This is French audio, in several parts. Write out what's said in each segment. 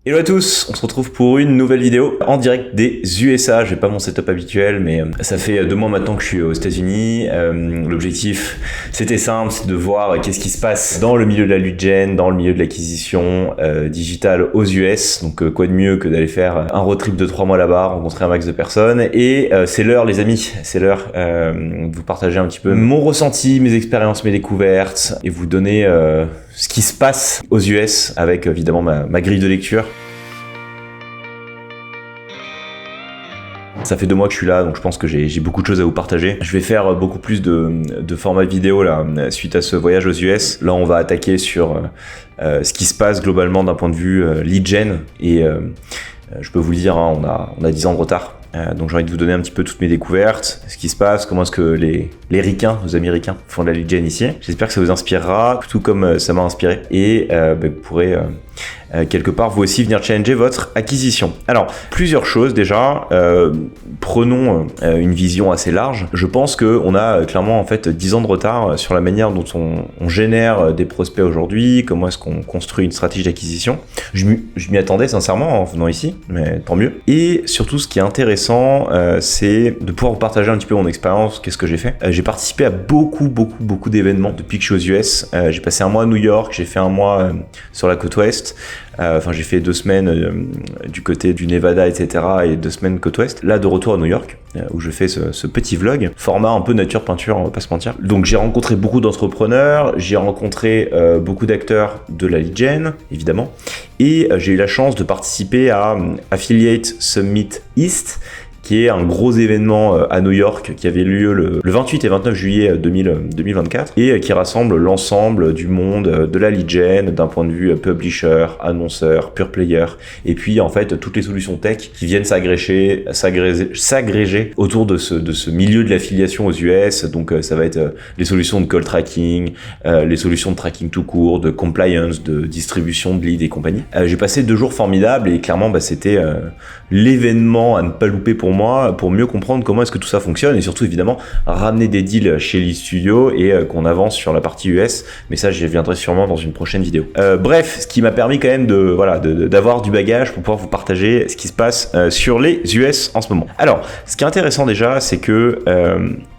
Hello à tous, on se retrouve pour une nouvelle vidéo en direct des USA. J'ai pas mon setup habituel, mais ça fait 2 mois maintenant que je suis aux États-Unis. L'objectif, c'était simple, c'est de voir qu'est-ce qui se passe dans le milieu de la lead gen, dans le milieu de l'acquisition digitale aux US. Donc quoi de mieux que d'aller faire un road trip de 3 mois là-bas, rencontrer un max de personnes. Et c'est l'heure, les amis, c'est l'heure de vous partager un petit peu mon ressenti, mes expériences, mes découvertes, et vous donner ce qui se passe aux US avec évidemment ma grille de lecture. Ça fait 2 mois que je suis là, donc je pense que j'ai beaucoup de choses à vous partager. Je vais faire beaucoup plus de format vidéo là, suite à ce voyage aux US. Là, on va attaquer sur ce qui se passe globalement d'un point de vue lead gen. Et je peux vous le dire, hein, on a 10 ans de retard. Donc j'ai envie de vous donner un petit peu toutes mes découvertes, ce qui se passe, comment est-ce que les ricains, nos Américains, font de la lead gen ici. J'espère que ça vous inspirera, tout comme ça m'a inspiré. Et vous pourrez quelque part vous aussi venir challenger votre acquisition. Alors, plusieurs choses déjà. Prenons une vision assez large. Je pense qu'on a clairement en fait 10 ans de retard sur la manière dont on génère des prospects aujourd'hui, comment est-ce qu'on construit une stratégie d'acquisition. Je m'y attendais sincèrement en venant ici, mais tant mieux. Et surtout, ce qui est intéressant, c'est de pouvoir vous partager un petit peu mon expérience, qu'est-ce que j'ai fait. J'ai participé à beaucoup d'événements depuis que je suis aux US. J'ai passé un mois à New York, j'ai fait un mois sur la côte ouest. J'ai fait 2 semaines du côté du Nevada, etc. et 2 semaines côte ouest. Là, de retour à New York, où je fais ce petit vlog, format un peu nature peinture, on va pas se mentir. Donc j'ai rencontré beaucoup d'entrepreneurs, j'ai rencontré beaucoup d'acteurs de la lead gen, évidemment, et j'ai eu la chance de participer à Affiliate Summit East, qui est un gros événement à New York qui avait lieu le 28 et 29 juillet 2024 et qui rassemble l'ensemble du monde de la lead gen d'un point de vue publisher, annonceur, pure player, et puis en fait toutes les solutions tech qui viennent s'agréger autour de ce milieu de l'affiliation aux US. Donc ça va être les solutions de call tracking, les solutions de tracking tout court, de compliance, de distribution de leads et compagnie. J'ai passé 2 jours formidables et clairement c'était l'événement à ne pas louper pour moi, pour mieux comprendre comment est-ce que tout ça fonctionne et surtout évidemment ramener des deals chez Lead Studio et qu'on avance sur la partie US, mais ça j'y reviendrai sûrement dans une prochaine vidéo. Bref, ce qui m'a permis quand même d'avoir du bagage pour pouvoir vous partager ce qui se passe sur les US en ce moment. Alors, ce qui est intéressant déjà, c'est que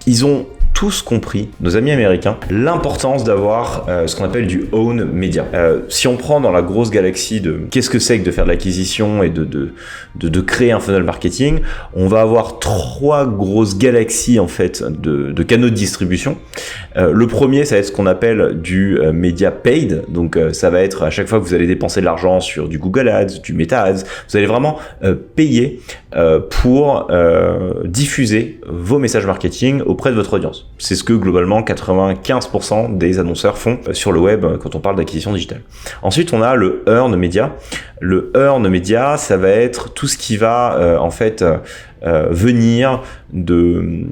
ils ont tous compris, nos amis américains, l'importance d'avoir ce qu'on appelle du own media. Si on prend dans la grosse galaxie de qu'est-ce que c'est que de faire de l'acquisition et de créer un funnel marketing, on va avoir 3 grosses galaxies en fait de canaux de distribution. Le premier, ça va être ce qu'on appelle du media paid, donc ça va être à chaque fois que vous allez dépenser de l'argent sur du Google Ads, du Meta Ads, vous allez vraiment payer pour diffuser vos messages marketing auprès de votre audience. C'est ce que globalement 95% des annonceurs font sur le web quand on parle d'acquisition digitale. Ensuite, on a le earned media. Le earned media, ça va être tout ce qui va venir de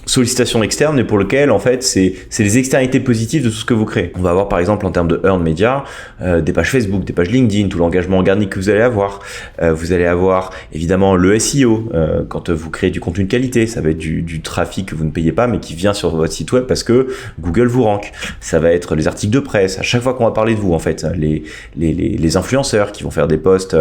sollicitations externes et pour lequel en fait c'est les externalités positives de tout ce que vous créez. On va avoir par exemple en termes de earned media des pages Facebook, des pages LinkedIn, tout l'engagement organique que vous allez avoir. Vous allez avoir évidemment le SEO quand vous créez du contenu de qualité, ça va être du trafic que vous ne payez pas mais qui vient sur votre site web parce que Google vous rank. Ça va être les articles de presse, à chaque fois qu'on va parler de vous en fait, les influenceurs qui vont faire des posts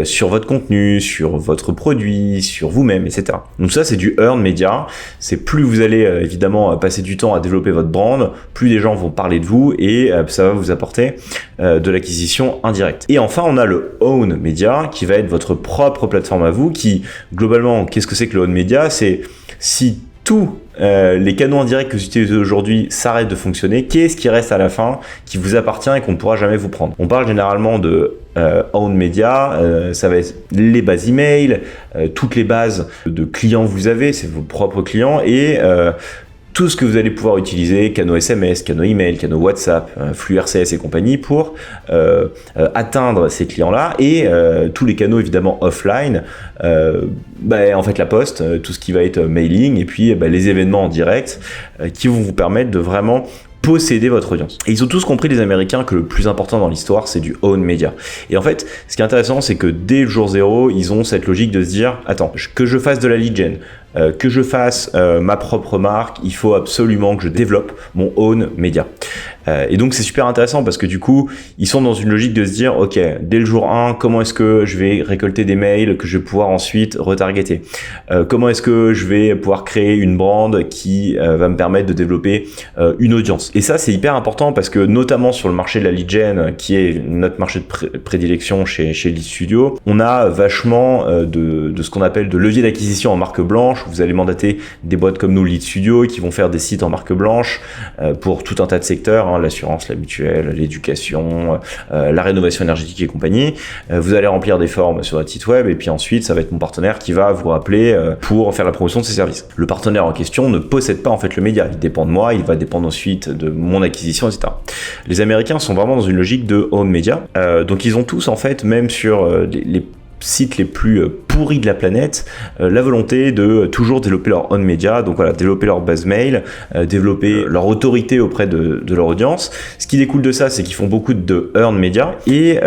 sur votre contenu, sur votre produit, sur vous-même, etc. Donc ça c'est du earned media, c'est plus vous allez évidemment passer du temps à développer votre brand, plus les gens vont parler de vous et ça va vous apporter de l'acquisition indirecte. Et enfin on a le owned media qui va être votre propre plateforme à vous qui globalement, qu'est-ce que c'est que le owned media? C'est si tous les canaux indirects que vous utilisez aujourd'hui s'arrêtent de fonctionner, qu'est-ce qui reste à la fin qui vous appartient et qu'on ne pourra jamais vous prendre? On parle généralement de owned media, ça va être les bases email, toutes les bases de clients que vous avez, c'est vos propres clients et tout ce que vous allez pouvoir utiliser, canaux SMS, canaux email, canaux WhatsApp, flux RCS et compagnie pour atteindre ces clients-là et tous les canaux évidemment offline, en fait la poste, tout ce qui va être mailing et puis les événements en direct qui vont vous permettre de vraiment posséder votre audience. Et ils ont tous compris, les Américains, que le plus important dans l'histoire, c'est du own media. Et en fait, ce qui est intéressant, c'est que dès le jour 0, ils ont cette logique de se dire, attends, que je fasse de la lead gen, que je fasse ma propre marque, il faut absolument que je développe mon own média. Et donc c'est super intéressant parce que du coup ils sont dans une logique de se dire ok, dès le jour 1, comment est-ce que je vais récolter des mails que je vais pouvoir ensuite retargeter, comment est-ce que je vais pouvoir créer une brand qui va me permettre de développer une audience. Et ça c'est hyper important parce que notamment sur le marché de la lead gen, qui est notre marché de prédilection chez Lead Studio, on a vachement de ce qu'on appelle de levier d'acquisition en marque blanche. Vous allez mandater des boîtes comme nous, Lead Studio, qui vont faire des sites en marque blanche pour tout un tas de secteurs, l'assurance, la mutuelle, l'éducation, la rénovation énergétique et compagnie. Vous allez remplir des formes sur votre site web et puis ensuite ça va être mon partenaire qui va vous rappeler pour faire la promotion de ses services. Le partenaire en question ne possède pas en fait le média, il dépend de moi, il va dépendre ensuite de mon acquisition, etc. Les Américains sont vraiment dans une logique de own media, donc ils ont tous en fait, même sur les sites les plus pourris de la planète, la volonté de toujours développer leur own media, donc voilà, développer leur base mail, développer leur autorité auprès de leur audience. Ce qui découle de ça, c'est qu'ils font beaucoup de earned media, et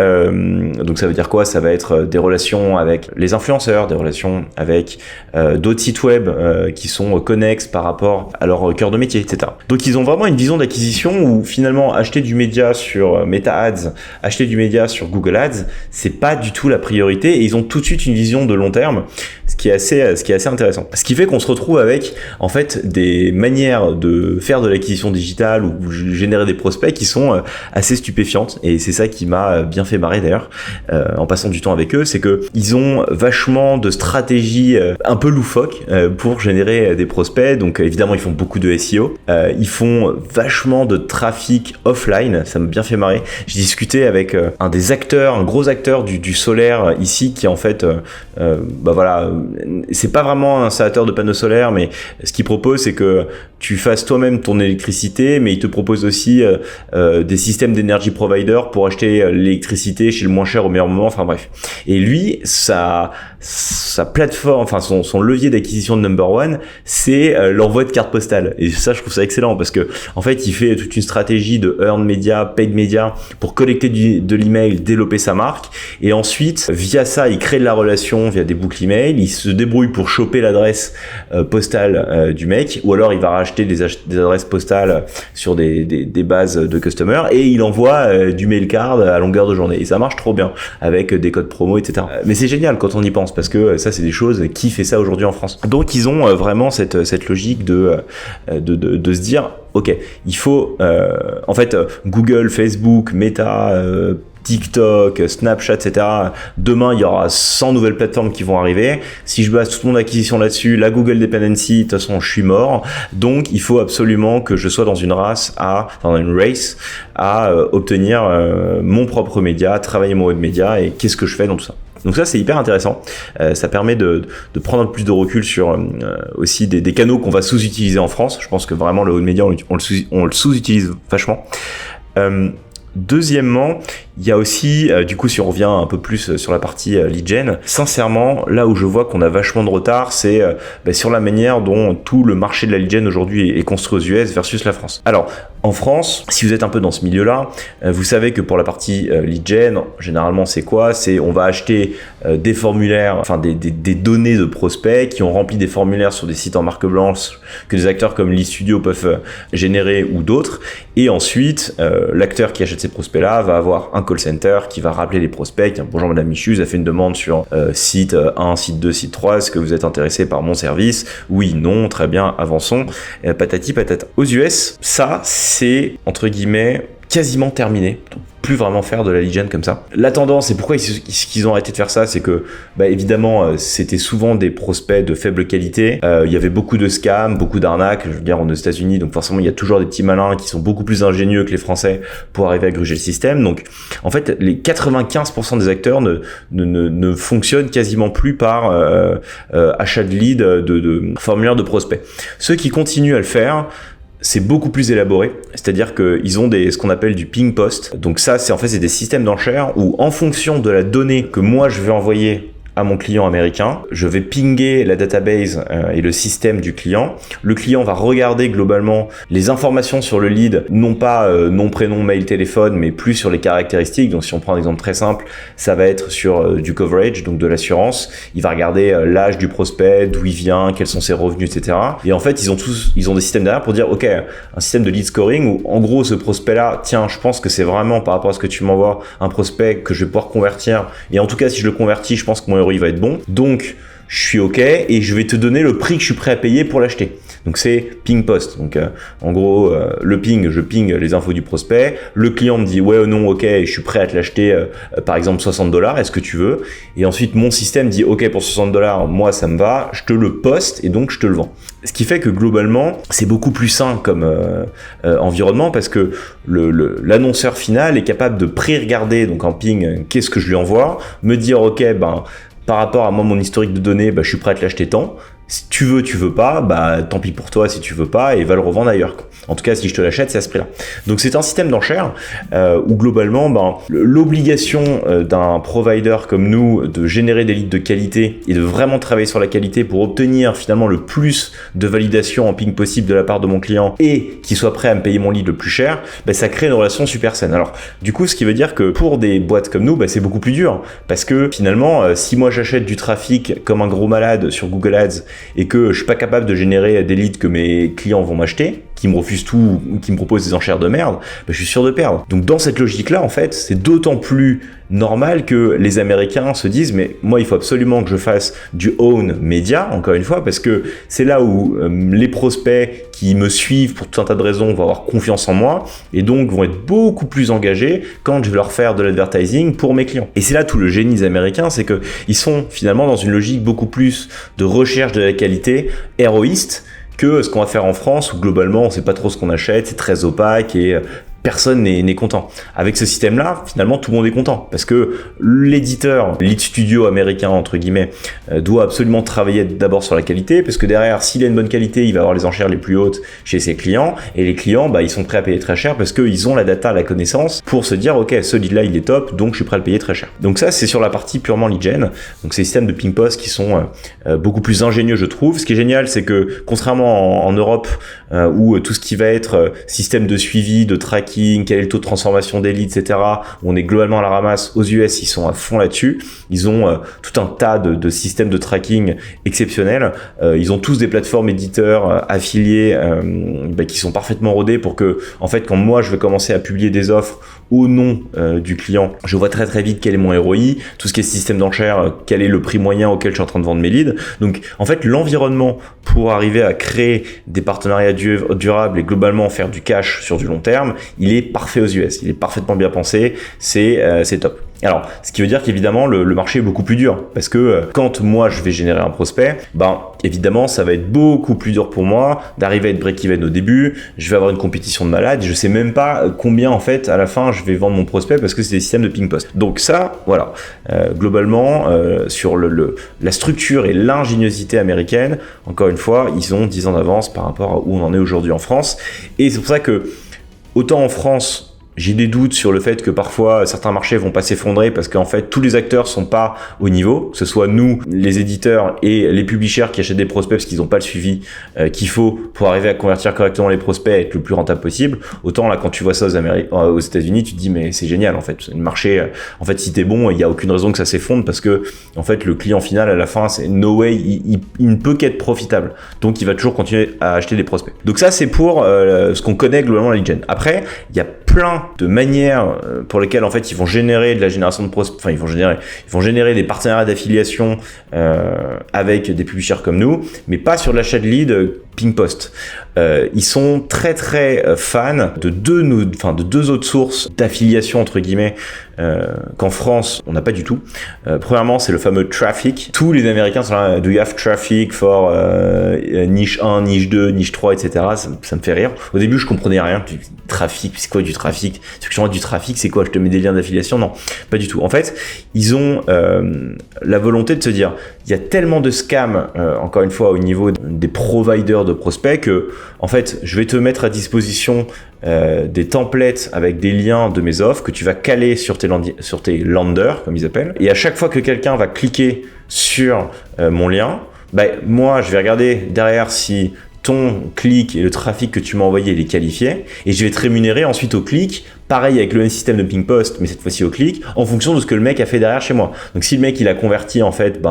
donc ça veut dire quoi? Ça va être des relations avec les influenceurs, des relations avec d'autres sites web qui sont connexes par rapport à leur cœur de métier, etc. Donc ils ont vraiment une vision d'acquisition où finalement acheter du média sur Meta Ads, acheter du média sur Google Ads, c'est pas du tout la priorité, et ils ont tout de suite une vision de long terme, ce qui est assez intéressant. Ce qui fait qu'on se retrouve avec en fait des manières de faire de l'acquisition digitale ou générer des prospects qui sont assez stupéfiantes, et c'est ça qui m'a bien fait marrer d'ailleurs en passant du temps avec eux, c'est que ils ont vachement de stratégies un peu loufoques pour générer des prospects. Donc évidemment ils font beaucoup de SEO, ils font vachement de trafic offline, ça m'a bien fait marrer. J'ai discuté avec un gros acteur du solaire ici, qui en fait voilà, c'est pas vraiment un installateur de panneaux solaires, mais ce qu'il propose, c'est que tu fasses toi-même ton électricité, mais il te propose aussi des systèmes d'énergie provider pour acheter l'électricité chez le moins cher au meilleur moment, enfin bref. Et lui, sa plateforme, enfin son levier d'acquisition de number one, c'est l'envoi de cartes postales. Et ça, je trouve ça excellent parce que en fait, il fait toute une stratégie de earned media, paid media pour collecter de l'email, développer sa marque, et ensuite via ça, il crée de la relation via des boucles email, il se débrouille pour choper l'adresse postale du mec, ou alors il va racheter des adresses postales sur des bases de customers, et il envoie du mail card à longueur de journée, et ça marche trop bien avec des codes promo, etc. Mais c'est génial quand on y pense, parce que ça, c'est des choses, qui fait ça aujourd'hui en France? Donc ils ont vraiment cette logique de se dire ok, il faut en fait Google, Facebook, Meta, TikTok, Snapchat, etc. Demain, il y aura 100 nouvelles plateformes qui vont arriver. Si je base toute mon acquisition là-dessus, la Google Dependency, de toute façon, je suis mort. Donc, il faut absolument que je sois dans une race à obtenir mon propre média, travailler mon web média, et qu'est-ce que je fais dans tout ça. Donc ça, c'est hyper intéressant. Ça permet de prendre un peu plus de recul sur aussi des canaux qu'on va sous-utiliser en France. Je pense que vraiment le haut média, on le sous-utilise vachement. Deuxièmement, il y a aussi, du coup, si on revient un peu plus sur la partie lead gen, sincèrement, là où je vois qu'on a vachement de retard, c'est sur la manière dont tout le marché de la lead gen aujourd'hui est construit aux US versus la France. Alors, en France, si vous êtes un peu dans ce milieu-là, vous savez que pour la partie lead gen, généralement, c'est quoi? C'est on va acheter des formulaires, enfin des données de prospects qui ont rempli des formulaires sur des sites en marque blanche que des acteurs comme Lead Studio peuvent générer ou d'autres. Et ensuite, l'acteur qui achète ces prospects-là va avoir un call center qui va rappeler les prospects. Tiens, bonjour madame Michu, vous avez fait une demande sur site 1, site 2, site 3, est-ce que vous êtes intéressé par mon service? Oui, non, très bien, avançons, patati patata. Aux US, ça, c'est, entre guillemets, quasiment terminé. Plus vraiment faire de la lead gen comme ça. La tendance, et pourquoi ils ont arrêté de faire ça, c'est que évidemment c'était souvent des prospects de faible qualité, il y avait beaucoup de scams, beaucoup d'arnaques, je veux dire, on est aux États-Unis, donc forcément il y a toujours des petits malins qui sont beaucoup plus ingénieux que les Français pour arriver à gruger le système. Donc en fait les 95% des acteurs ne fonctionnent quasiment plus par achat de lead, de formulaire de prospects. Ceux qui continuent à le faire, c'est beaucoup plus élaboré, c'est-à-dire qu'ils ont ce qu'on appelle du ping post. Donc ça, c'est des systèmes d'enchères où, en fonction de la donnée que moi je vais envoyer à mon client américain, je vais pinguer la database et le système du client. Le client va regarder globalement les informations sur le lead, non pas nom, prénom, mail, téléphone, mais plus sur les caractéristiques. Donc si on prend un exemple très simple, ça va être sur du coverage, donc de l'assurance. Il va regarder l'âge du prospect, d'où il vient, quels sont ses revenus, etc. Et en fait, ils ont des systèmes derrière pour dire, ok, un système de lead scoring où en gros ce prospect-là, tiens, je pense que c'est vraiment par rapport à ce que tu m'envoies un prospect que je vais pouvoir convertir. Et en tout cas, si je le convertis, je pense que mon ROI va être bon. Donc, je suis ok et je vais te donner le prix que je suis prêt à payer pour l'acheter. Donc c'est ping post. Donc en gros, le ping, je ping les infos du prospect. Le client me dit ouais ou non, ok, je suis prêt à te l'acheter par exemple $60, est-ce que tu veux? Et ensuite mon système dit ok, pour $60, moi ça me va, je te le poste et donc je te le vends. Ce qui fait que globalement, c'est beaucoup plus sain comme environnement parce que l'annonceur final est capable de pré-regarder donc en ping qu'est-ce que je lui envoie, me dire ok, par rapport à moi, mon historique de données, je suis prêt à te l'acheter tant. Si tu veux pas, tant pis pour toi si tu veux pas et va le revendre ailleurs. En tout cas, si je te l'achète, c'est à ce prix-là. Donc c'est un système d'enchères où globalement, l'obligation d'un provider comme nous de générer des leads de qualité et de vraiment travailler sur la qualité pour obtenir finalement le plus de validation en ping possible de la part de mon client et qu'il soit prêt à me payer mon lead le plus cher, ça crée une relation super saine. Alors du coup, ce qui veut dire que pour des boîtes comme nous, c'est beaucoup plus dur parce que finalement, si moi j'achète du trafic comme un gros malade sur Google Ads et que je suis pas capable de générer des leads que mes clients vont m'acheter, qui me refusent tout ou qui me proposent des enchères de merde, je suis sûr de perdre. Donc dans cette logique-là, en fait, c'est d'autant plus normal que les Américains se disent mais moi il faut absolument que je fasse du own média, encore une fois, parce que c'est là où les prospects qui me suivent pour tout un tas de raisons vont avoir confiance en moi et donc vont être beaucoup plus engagés quand je vais leur faire de l'advertising pour mes clients. Et c'est là tout le génie des Américains, c'est que ils sont finalement dans une logique beaucoup plus de recherche de la qualité, héroïste, que ce qu'on va faire en France où globalement on sait pas trop ce qu'on achète, c'est très opaque et personne n'est content. Avec ce système-là, finalement, tout le monde est content parce que l'éditeur, lead studio américain, entre guillemets, doit absolument travailler d'abord sur la qualité parce que derrière, s'il a une bonne qualité, il va avoir les enchères les plus hautes chez ses clients et les clients, ils sont prêts à payer très cher parce qu'ils ont la data, la connaissance pour se dire, ok, ce lead-là, il est top, donc je suis prêt à le payer très cher. Donc ça, c'est sur la partie purement lead gen. Donc ces systèmes de ping post qui sont beaucoup plus ingénieux, je trouve. Ce qui est génial, c'est que contrairement en Europe, où tout ce qui va être système de suivi, de tracking, quel est le taux de transformation des leads, etc. Où on est globalement à la ramasse. Aux US, ils sont à fond là-dessus. Ils ont tout un tas de systèmes de tracking exceptionnels. Ils ont tous des plateformes éditeurs affiliés qui sont parfaitement rodés pour que, en fait, quand moi je vais commencer à publier des offres au nom du client, je vois très très vite quel est mon ROI, tout ce qui est système d'enchères, quel est le prix moyen auquel je suis en train de vendre mes leads. Donc, en fait, l'environnement pour arriver à créer des partenariats durables et globalement faire du cash sur du long terme, il est parfait aux US, il est parfaitement bien pensé, c'est top. Alors, ce qui veut dire qu'évidemment, le marché est beaucoup plus dur parce que quand moi je vais générer un prospect, évidemment, ça va être beaucoup plus dur pour moi d'arriver à être break-even au début. Je vais avoir une compétition de malade. Je sais même pas combien en fait à la fin je vais vendre mon prospect parce que c'est des systèmes de ping post. Donc ça, voilà. Globalement, sur la structure et l'ingéniosité américaine, encore une fois, ils ont 10 ans d'avance par rapport à où on en est aujourd'hui en France. Et c'est pour ça que autant en France, j'ai des doutes sur le fait que parfois certains marchés vont pas s'effondrer parce qu'en fait tous les acteurs sont pas au niveau, que ce soit nous, les éditeurs et les publishers qui achètent des prospects parce qu'ils n'ont pas le suivi qu'il faut pour arriver à convertir correctement les prospects et être le plus rentable possible. Autant là quand tu vois ça aux États-Unis, tu te dis mais c'est génial en fait. Le marché, en fait si t'es bon, il y a aucune raison que ça s'effondre parce que en fait le client final à la fin c'est no way, il ne peut qu'être profitable. Donc il va toujours continuer à acheter des prospects. Donc ça c'est pour ce qu'on connaît globalement la lead gen. Après il y a plein de manières pour lesquelles en fait ils vont générer de la génération de prospects, ils vont générer des partenariats d'affiliation avec des publishers comme nous, mais pas sur l'achat de leads ping post. Ils sont très très fans de deux autres sources d'affiliation entre guillemets qu'en France on n'a pas du tout. Premièrement, c'est le fameux traffic. Tous les Américains sont là, do you have traffic for niche 1, niche 2, niche 3, etc. Ça me fait rire. Au début, je comprenais rien. Trafic, c'est quoi du trafic? C'est que je vois du trafic, c'est quoi? Je te mets des liens d'affiliation? Non, pas du tout. En fait, ils ont la volonté de se dire, il y a tellement de scams, encore une fois, au niveau des providers de prospects que, en fait, je vais te mettre à disposition des templates avec des liens de mes offres que tu vas caler sur tes landers, comme ils appellent. Et à chaque fois que quelqu'un va cliquer sur mon lien, moi, je vais regarder derrière si ton clic et le trafic que tu m'as envoyé, il est qualifié, et je vais te rémunérer ensuite au clic, pareil avec le même système de ping post, mais cette fois-ci au clic, en fonction de ce que le mec a fait derrière chez moi. Donc si le mec il a converti en fait,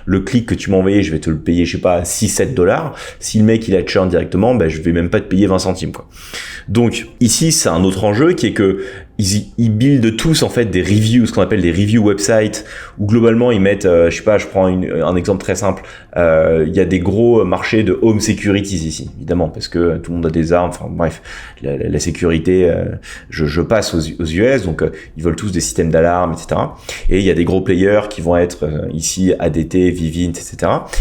le clic que tu m'as envoyé, je vais te le payer, je sais pas, 6-7 $. Si le mec il a churn directement, je vais même pas te payer 20 centimes, quoi. Donc ici, c'est un autre enjeu qui est que ils buildent tous en fait des reviews, ce qu'on appelle des review websites, où globalement ils mettent, je sais pas, je prends un exemple très simple, il y a des gros marchés de home securities ici, évidemment, parce que tout le monde a des armes, enfin bref, la sécurité, je passe aux US, donc ils veulent tous des systèmes d'alarme, etc. Et il y a des gros players qui vont être ici ADT, Vivint, etc.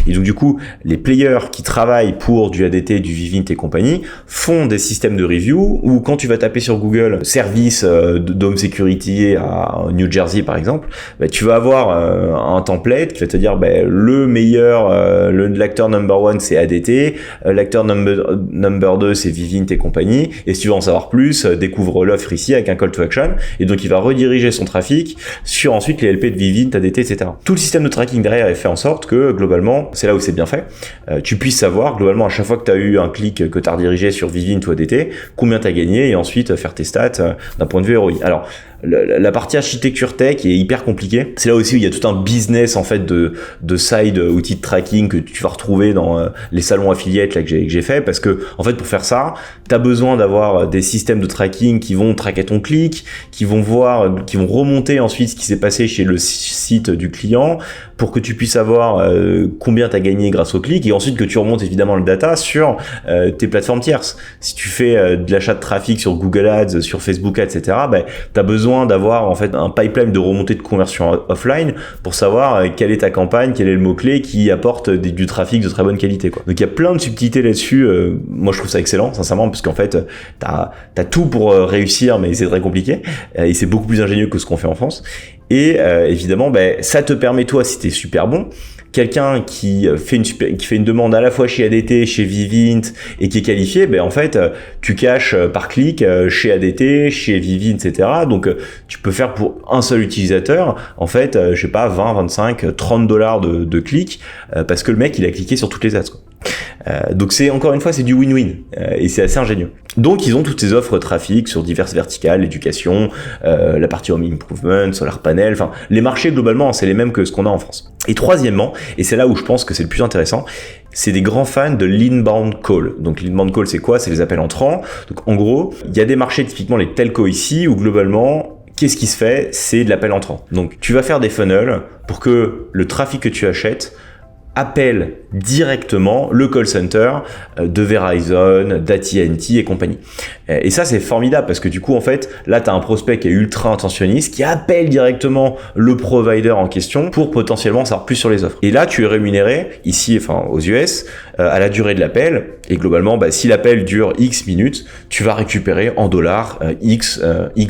Et donc du coup, les players qui travaillent pour du ADT, du Vivint et compagnie font des systèmes de review où quand tu vas taper sur Google service d'home security à New Jersey par exemple, tu vas avoir un template qui va te dire le meilleur, l'acteur number one c'est ADT, l'acteur number 2 c'est Vivint et compagnie, et si tu veux en savoir plus, découvre l'offre ici avec un call to action, et donc il va rediriger son trafic sur ensuite les LP de Vivint, ADT, etc. Tout le système de tracking derrière est fait en sorte que globalement, c'est là où c'est bien fait, tu puisses savoir globalement à chaque fois que tu as eu un clic que tu as redirigé sur Vivint ou ADT, combien tu as gagné, et ensuite faire tes stats d'un point de vue ROI. Alors, la partie architecture tech est hyper compliquée. C'est là aussi où il y a tout un business en fait de side outils de tracking que tu vas retrouver dans les salons affiliates là que j'ai fait, parce que en fait pour faire ça, tu as besoin d'avoir des systèmes de tracking qui vont traquer ton clic, qui vont remonter ensuite ce qui s'est passé chez le site du client pour que tu puisses avoir combien tu as gagné grâce au clic, et ensuite que tu remontes évidemment le data sur tes plateformes tierces. Si tu fais de l'achat de trafic sur Google Ads, sur Facebook Ads, etc., tu as besoin d'avoir en fait un pipeline de remontée de conversion offline pour savoir quelle est ta campagne, quel est le mot-clé qui apporte du trafic de très bonne qualité, quoi. Donc il y a plein de subtilités là-dessus. Moi je trouve ça excellent, sincèrement, parce qu'en fait t'as tout pour réussir, mais c'est très compliqué et c'est beaucoup plus ingénieux que ce qu'on fait en France. Et évidemment, ça te permet, toi, si t'es super bon, quelqu'un qui fait une demande à la fois chez ADT, chez Vivint et qui est qualifié, en fait, tu caches par clic chez ADT, chez Vivint, etc. Donc, tu peux faire pour un seul utilisateur, en fait, je sais pas, 20, 25, 30 $ de clics, parce que le mec, il a cliqué sur toutes les ads, quoi. Donc c'est encore une fois, c'est du win-win et c'est assez ingénieux. Donc ils ont toutes ces offres trafic sur diverses verticales, l'éducation, la partie home improvement, solar panel, enfin les marchés globalement c'est les mêmes que ce qu'on a en France. Et troisièmement, et c'est là où je pense que c'est le plus intéressant, c'est des grands fans de l'inbound call. Donc l'inbound call c'est quoi? C'est les appels entrants. Donc en gros, il y a des marchés typiquement les telcos ici où globalement qu'est-ce qui se fait? C'est de l'appel entrant. Donc tu vas faire des funnels pour que le trafic que tu achètes appelle directement le call center de Verizon, d'AT&T et compagnie. Et ça, c'est formidable parce que du coup, en fait, là, tu as un prospect qui est ultra intentionniste, qui appelle directement le provider en question pour potentiellement savoir plus sur les offres. Et là, tu es rémunéré, ici, enfin aux US, à la durée de l'appel. Et globalement, si l'appel dure X minutes, tu vas récupérer en dollars X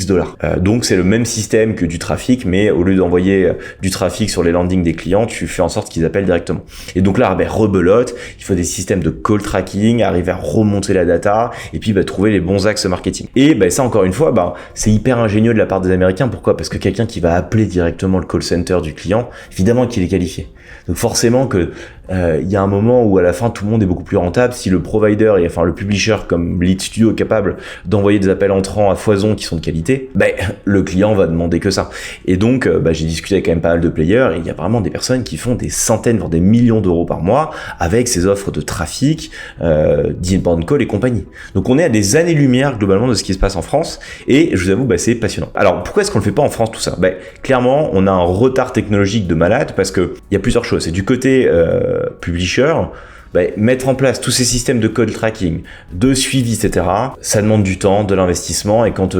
dollars. Donc, c'est le même système que du trafic, mais au lieu d'envoyer du trafic sur les landings des clients, tu fais en sorte qu'ils appellent directement. Et donc là, rebelote, il faut des systèmes de call tracking, arriver à remonter la data, et puis trouver les bons axes marketing. Et ça, encore une fois, c'est hyper ingénieux de la part des Américains. Pourquoi? Parce que quelqu'un qui va appeler directement le call center du client, évidemment qu'il est qualifié. Donc forcément que il y a un moment où à la fin tout le monde est beaucoup plus rentable si le provider et enfin le publisher comme Lead Studio est capable d'envoyer des appels entrants à foison qui sont de qualité, le client va demander que ça. Et donc j'ai discuté avec quand même pas mal de players et il y a vraiment des personnes qui font des centaines voire des millions d'euros par mois avec ces offres de trafic, d'inbound call et compagnie. Donc on est à des années-lumière globalement de ce qui se passe en France et je vous avoue c'est passionnant. Alors pourquoi est-ce qu'on le fait pas en France tout ça? Clairement on a un retard technologique de malade parce que il y a plusieurs choses. C'est du côté publisher, mettre en place tous ces systèmes de code tracking, de suivi, etc. Ça demande du temps, de l'investissement et quand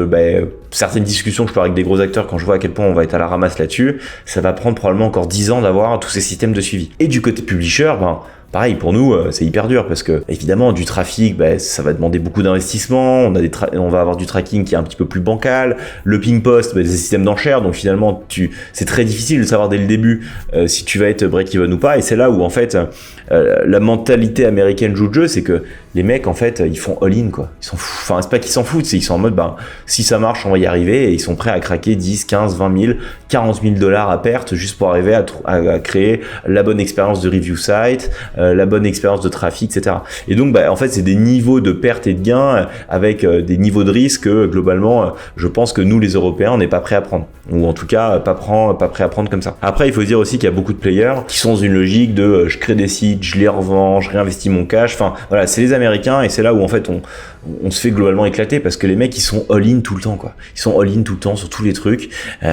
certaines discussions que je parle avec des gros acteurs, quand je vois à quel point on va être à la ramasse là-dessus, ça va prendre probablement encore 10 ans d'avoir tous ces systèmes de suivi. Et du côté publisher, Pareil, pour nous, c'est hyper dur parce que, évidemment, du trafic, ça va demander beaucoup d'investissement. On va avoir du tracking qui est un petit peu plus bancal. Le ping post, des systèmes d'enchères. Donc, finalement, c'est très difficile de savoir dès le début si tu vas être break-even ou pas. Et c'est là où, en fait, la mentalité américaine joue le jeu. C'est que les mecs, en fait, ils font all-in, quoi. Ils s'en foutent. Enfin, c'est pas qu'ils s'en foutent, ils sont en mode, si ça marche, on va y arriver. Et ils sont prêts à craquer 10, 15, 20 000, 40 000 $ à perte juste pour arriver à créer la bonne expérience de review site, la bonne expérience de trafic, etc. Et donc, en fait, c'est des niveaux de perte et de gain avec des niveaux de risque que, globalement, je pense que nous, les Européens, on n'est pas prêts à prendre. Ou en tout cas, pas prêts à prendre comme ça. Après, il faut dire aussi qu'il y a beaucoup de players qui sont dans une logique de je crée des sites, je les revends, je réinvestis mon cash. Enfin, voilà, c'est les Américains et c'est là où, en fait, on se fait globalement éclater parce que les mecs, ils sont all-in tout le temps, quoi. Ils sont all-in tout le temps sur tous les trucs.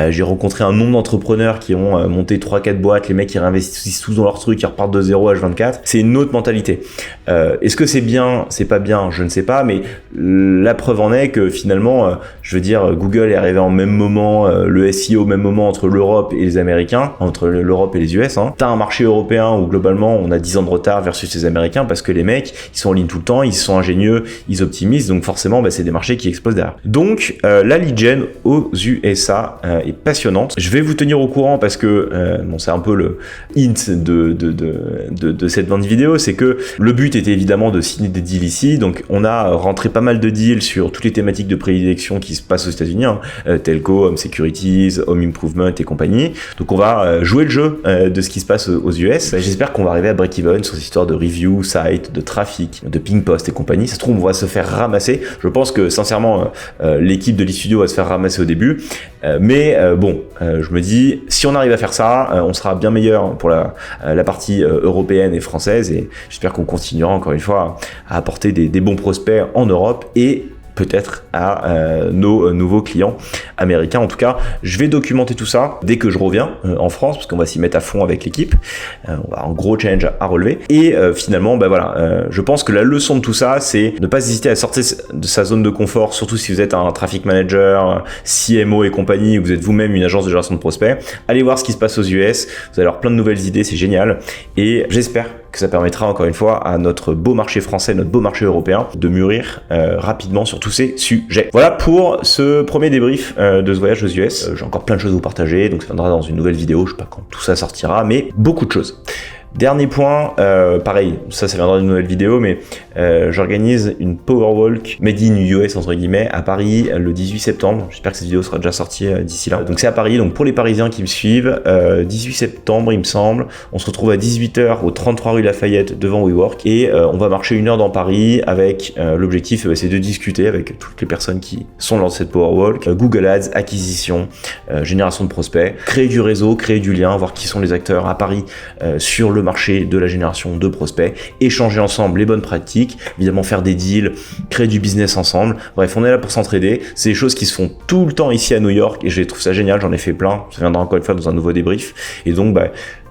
J'ai rencontré un nombre d'entrepreneurs qui ont monté 3-4 boîtes, les mecs, ils réinvestissent tous dans leurs trucs, ils repartent de 0 à H24. C'est une autre mentalité. Est-ce que c'est bien, c'est pas bien, je ne sais pas, mais la preuve en est que finalement, je veux dire, Google est arrivé en même moment, le SEO au même moment entre l'Europe et les Américains, entre l'Europe et les US. T'as un marché européen où globalement on a 10 ans de retard versus les Américains parce que les mecs, ils sont en ligne tout le temps, ils sont ingénieux, ils optimisent, donc forcément c'est des marchés qui explosent derrière. Donc la lead gen aux USA est passionnante. Je vais vous tenir au courant parce que c'est un peu le hint de cette vente vidéo, c'est que le but était évidemment de signer des deals ici, donc on a rentré pas mal de deals sur toutes les thématiques de prédilection qui se passent aux États-Unis, telco, home securities, home improvement et compagnie. Donc on va jouer le jeu de ce qui se passe aux US. J'espère qu'on va arriver à break-even sur cette histoire de review, site, de trafic, de ping post et compagnie. Ça se trouve, on va se faire ramasser. Je pense que sincèrement, l'équipe de l'e-studio va se faire ramasser au début. Mais je me dis, si on arrive à faire ça, on sera bien meilleur pour la partie européenne et française. Et j'espère qu'on continuera encore une fois à apporter des bons prospects en Europe et peut-être à nos nouveaux clients américains. En tout cas, je vais documenter tout ça dès que je reviens en France, parce qu'on va s'y mettre à fond avec l'équipe. On va avoir un gros challenge à relever. Et finalement, je pense que la leçon de tout ça, c'est ne pas hésiter à sortir de sa zone de confort, surtout si vous êtes un traffic manager, CMO et compagnie, ou vous êtes vous-même une agence de génération de prospects. Allez voir ce qui se passe aux US. Vous allez avoir plein de nouvelles idées, c'est génial. Et j'espère que ça permettra encore une fois à notre beau marché français, notre beau marché européen de mûrir rapidement sur tous ces sujets. Voilà pour ce premier débrief de ce voyage aux US. J'ai encore plein de choses à vous partager, donc ça viendra dans une nouvelle vidéo, je sais pas quand tout ça sortira, mais beaucoup de choses. Dernier point, pareil, ça viendra d'une nouvelle vidéo, mais j'organise une Powerwalk Made in US entre guillemets à Paris le 18 septembre. J'espère que cette vidéo sera déjà sortie d'ici là. Donc c'est à Paris, donc pour les Parisiens qui me suivent, 18 septembre il me semble, on se retrouve à 18h au 33 rue Lafayette devant WeWork et on va marcher 1 heure dans Paris avec l'objectif c'est de discuter avec toutes les personnes qui sont dans cette Powerwalk, Google Ads, acquisition, génération de prospects, créer du réseau, créer du lien, voir qui sont les acteurs à Paris sur le marché de la génération de prospects, échanger ensemble les bonnes pratiques, évidemment faire des deals, créer du business ensemble. Bref, on est là pour s'entraider. C'est des choses qui se font tout le temps ici à New York et je trouve ça génial, j'en ai fait plein. Ça viendra encore une fois dans un nouveau débrief. Et donc,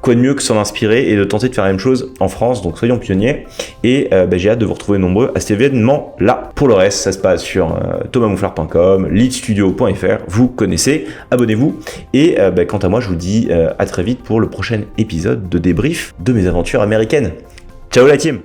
quoi de mieux que s'en inspirer et de tenter de faire la même chose en France, donc soyons pionniers et j'ai hâte de vous retrouver nombreux à cet événement là. Pour le reste, ça se passe sur thomasmouflard.com, leadstudio.fr, vous connaissez, abonnez-vous et quant à moi je vous dis à très vite pour le prochain épisode de débrief de mes aventures américaines. Ciao la team!